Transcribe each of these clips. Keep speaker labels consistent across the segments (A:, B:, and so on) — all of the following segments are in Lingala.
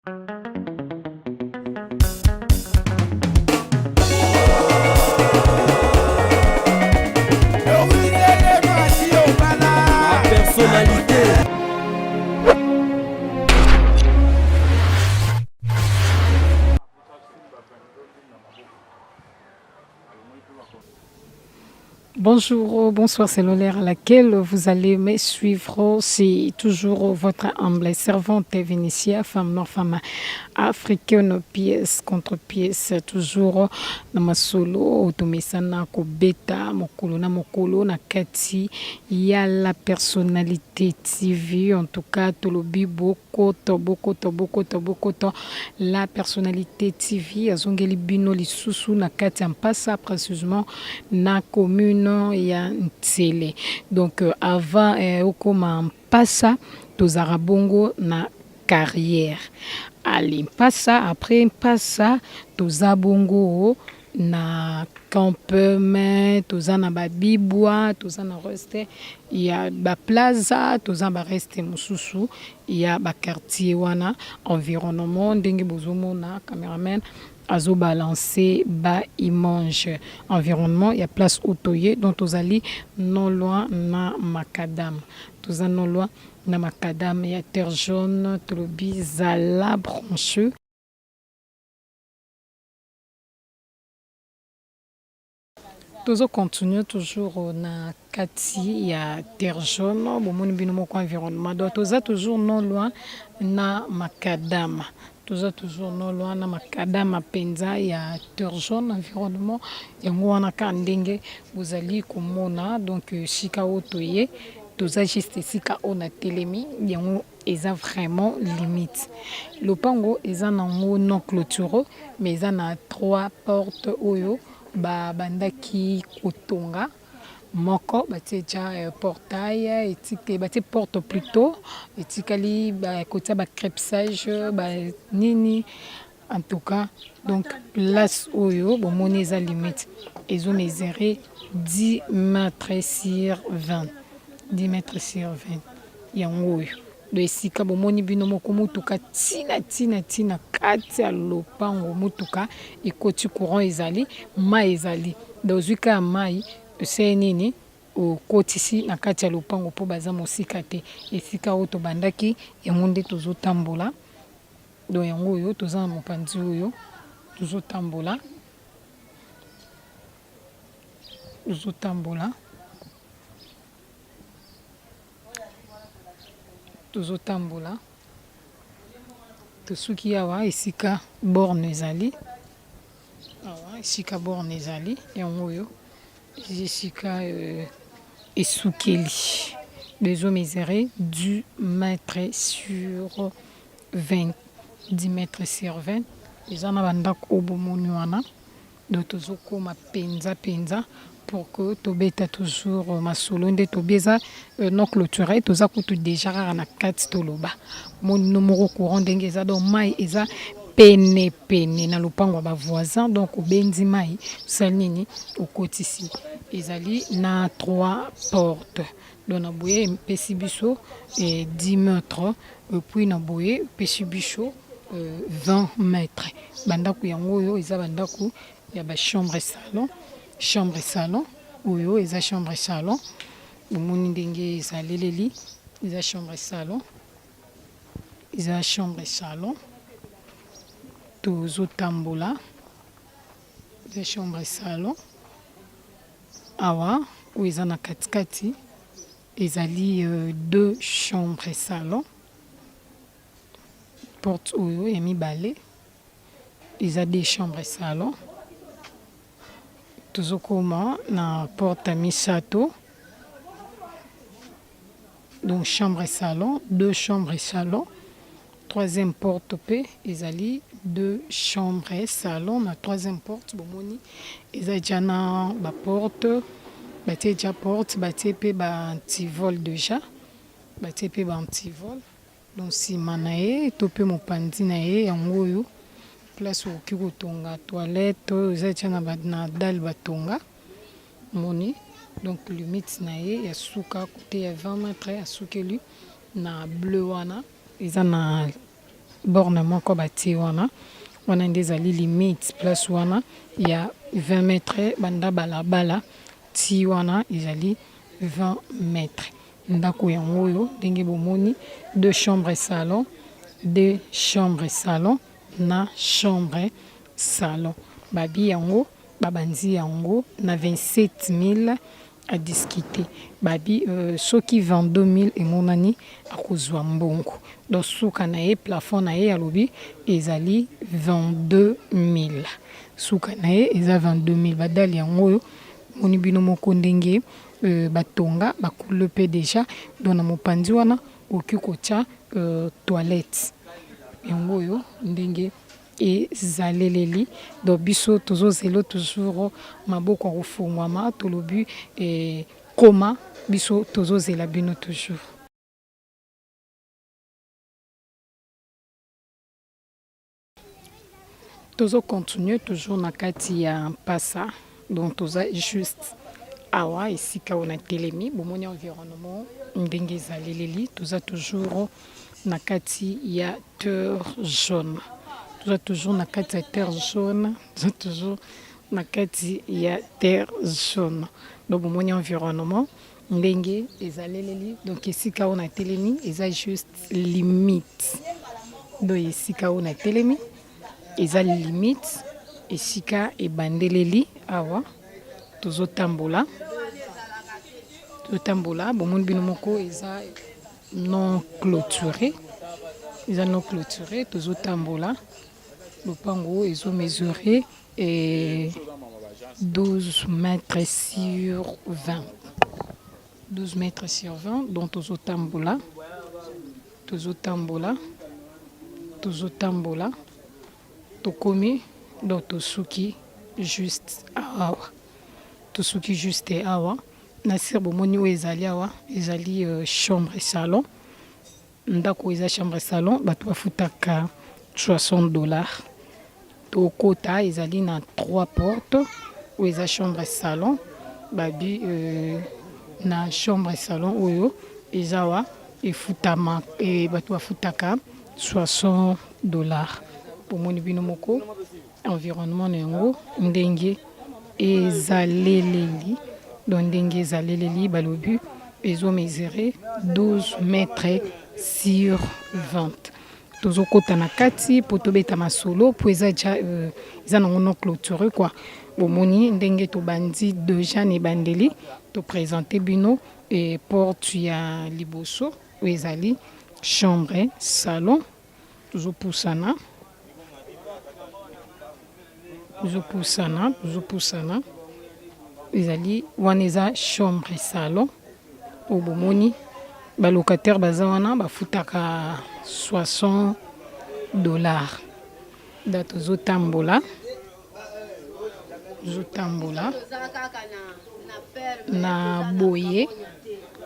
A: Ma personnalité.
B: Bonjour, bonsoir, c'est l'heure à laquelle vous allez me suivre. C'est toujours votre humble servante Vénitia, femme nord, femme africaine, pièce contre pièce, toujours dans ma solo, automesana, kobeta, mokolo na mokolo, na kati, il y a la personnalité TV, en tout cas, tolobi boko, la personnalité TV, azongeli bino lisusu na kati en passa, précisément, na commune ya Ntsele. Donc avant okoma mpasa tozara bongo na carrière. Allez, mpasa après mpasa toza bongo na campement, toza na babibwa, toza na reste ya ba plaza, toza ba reste mususu ya ba quartier wana environnement ndenge bozomona cameraman azo balancer ba image environnement ya place otoye dont tozali non loin na macadam toza non loin na macadam ya terre jaune tolobi zala brancheux. Tozo continue toujours na kati ya terre jaune bomoni bino moko environnement donc toza toujours non loin na macadam. Toza toujours non loin na makadama penza ya terre jaune environnement yango wana ka ndenge bozali komona donc sika otoye toza juste sika ona telemi yango eza vraiment limite lopango eza nango non clôturé mais eza na 3 portes oyo bandaki kotonga moko batie ja portail etike batie porte plutôt etikali kotia ba crépissage ba nini en tout cas donc place oyo bomoni eza limite ezo mesurer 10 mètres sur 20 10 mètres sur 20 yango oyo do esika bomoni bino moko mutuka tina kati ya lopango mutuka ekoti courant ezali mai ezali dozwika ya mai c'est nini okotisi na kati ya lopango mpo baza mosika te esika oyo tobandaki yango nde tozotambola donc yango oyo toza na mopanzi oyo tozotambola tosuki awa esika borne ezali yango oyo esika esukeli bezo mesurer 10 mètres sur 20 10 mètres sur 20 eza na bandako obomoni wana donc tozokoma penza pour que tobeta toujours masolo nde tobeza non clôturé toza kutu déjà kaka na kati toloba moni moko courant ndenge eza donc mai eza pene na lopango ya bavoisin donc obendi mai osali nini okotisi ezali na 3 portes donc na boye epesi biso 10 mètres puis na boye epesi biso 20 mètres bandako yango oyo eza bandako ya ba chambre salon oyo eza chambre salon bomoni ndenge ezaleleli eza chambre salon tozotambola eza chambre salon awa oyo eza na katikati ezali 2 chambre salon porte oyo ya mibale eza 2 chambre salon tozokoma na porte ya misato donc chambre salon 2 chambre salon troisième porte pe ezali 2 chambres salon na troisième porte bomoni eza déjà na ba porte batie déjà porte batie pe ba antivol déjà batie pe ba antivol donc nsima na ye to pe mopanzi na ye yango oyo place okoki kotonga toilette oyo eza tia na dale batonga moni donc limite na ye ya suka kote ya 20 mètres asukeli na bleu wana eza na borne moko batie wana wana nde ezali limite place wana ya 20 mètres banda balabala ti wana ezali 20 mètres ndako yango oyo ndenge bomoni 2 chambres salon 2 chambres salon na chambre salon babi yango babanzi yango na 27 000 à discuter babi soki 22 000 emonani akozwa mbongo donc suka na ye plafond na ye alobi ezali 22 000 suka na ye eza 22 000 badali yango oyo moni bino moko ndenge batonga bakule pe déjà donc na mopanzi wana oki kotia toilette yango oyo ndenge ezaleleli donc biso tozozela toujours maboko ya kofungwama tolobi koma biso tozozela bino toujours. Tozo continuer toujours na kati ya mpasa donc toza juste awa esika ona telemi bomoni environnement ndenge ezaleleli toza toujours na kati ya terre jaune. Toza toujours na kati ya terre jaune, toza toujours na kati ya terre jaune. Donc bomoni environnement ndenge ezaleleli donc esika ona telemi eza juste limite. Donc esika ona telemi eza limite esika ebandeleli awa tozotambola bomoni bino moko eza non clôturé tozotambola lopango ezo mesurer 12 mètres sur 20 donc tozotambola tokomi donc tosuki juste awa na sir bomoni oyo ezali awa ezali chambre salon ndako eza chambre salon bato bafutaka $60 tokota ezali na 3 portes oyo eza chambre salon babi na chambre salon oyo eza wa efutama bato bafutaka $60 pomoni bino moko environnement na yango ndenge ezaleleli donc ndenge ezaleleli balobi ezo mesurer 12 mètres sur 20 tozokota na kati po tobeta masolo po eza nango non clôturé quoi bomoni ndenge tobandi déjà na ebandeli toprésente bino porte ya liboso oyo ezali chambre salon tozopusana ezali wana eza chambre salon oyo bomoni balocataire baza wana bafutaka $60 da tozotambola na boye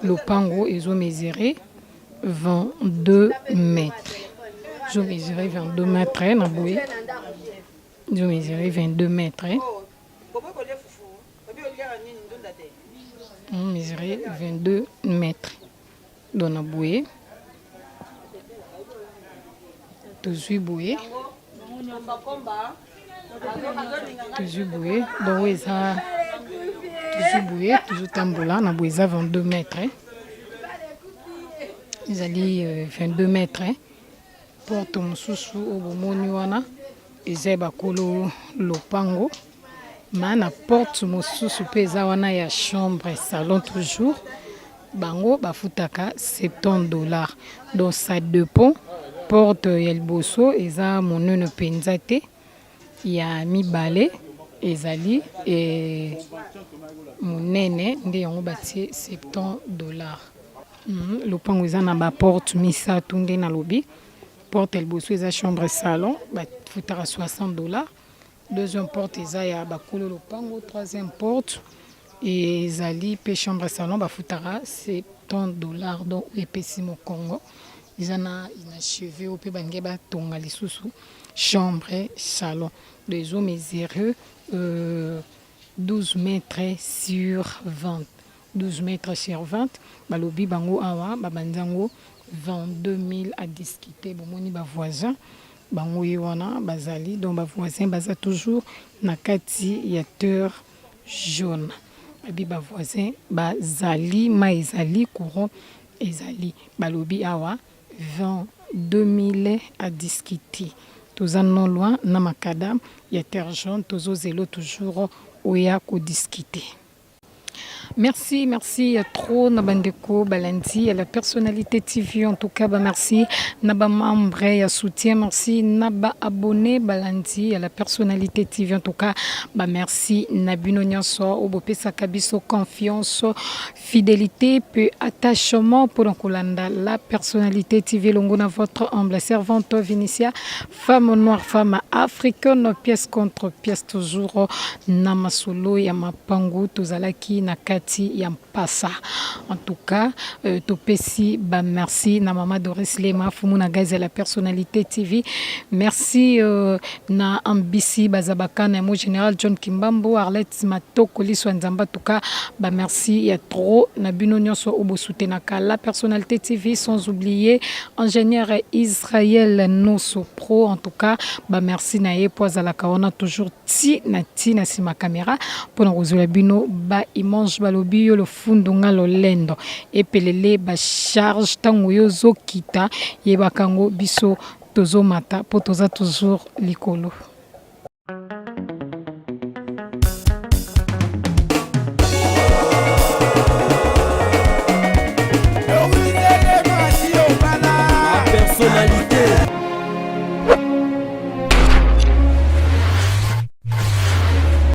B: lopango ezo mesurer 22 mètres na boye ezo mesurer 22 mètres mesurer 22 mètres dans la bouée. Tozui bouée. Donc eza tozui bouée, toujours tambola na bouée eza 22 mètres. Ezali 22 mètres. Porte mosusu obomoni wana eza bakolo lopango. Na porte mosusu pe eza wana ya chambre salon toujours bango bafutaka $70 donc ça dépend porte ya liboso eza monene penza te ya mibale ezali monene nde yango batie $70 lopango eza na baporte misato nde nalobi porte ya liboso eza chambre salon bafutaka $60. Deuxième porte eza ya bakolo lopango, troisième porte ezali pe chambre salon bafutaka $70 donc epesi mokongo eza na inachevé ope bange batonga lisusu chambre salon les hommes mesurent 12 mètres sur 20 12 mètres sur 20 balobi bango awa babanzango 22 000 à discuter bomoni ba voisin bango wana bazali donc ba voisin baza toujours na kati ya terre jaune abi ba voisin bazali ma ezali courant ezali balobi awa 22 000 à discuter toza non loin na makadam ya terre jaune tozo zelo toujours oya ko discuter. Merci, merci trop Nabandeko Balandi, à la personnalité TV en tout cas, bah merci Naba membre et soutien, merci Naba abonné Balandi, à la personnalité TV en tout cas, bah merci Nabino Nyanso, Obope Sakabiso, confiance, fidélité, peu attachement pour Nkolanda, la personnalité TV Longona, votre humble servante Vinicia, femme noire, femme africaine, pièce contre pièce toujours, Namasolo, Yamapangu, Tozalaki, Nakati. Yampasa. En tout cas, Topesi, bah merci na Mama Doris Lema, Fumuna Gaze, la personnalité TV. Merci na Ambisi Bazabaka, na mo général John Kimbambo, Arlette Matoko, Liswa Nzamba. En tout cas, bah merci, il y a trop na Binonyo so Obosutenaka, la personnalité TV, sans oublier ingénieur Israël Noso Pro. En tout cas, bah merci na Poazalaka, on a toujours ti na sima caméra pour nous la bino ba image balobi yo le fundunga lolendo epelele ba charge tango yo zokita yeba kango biso tozo mata po toza toujours likolo.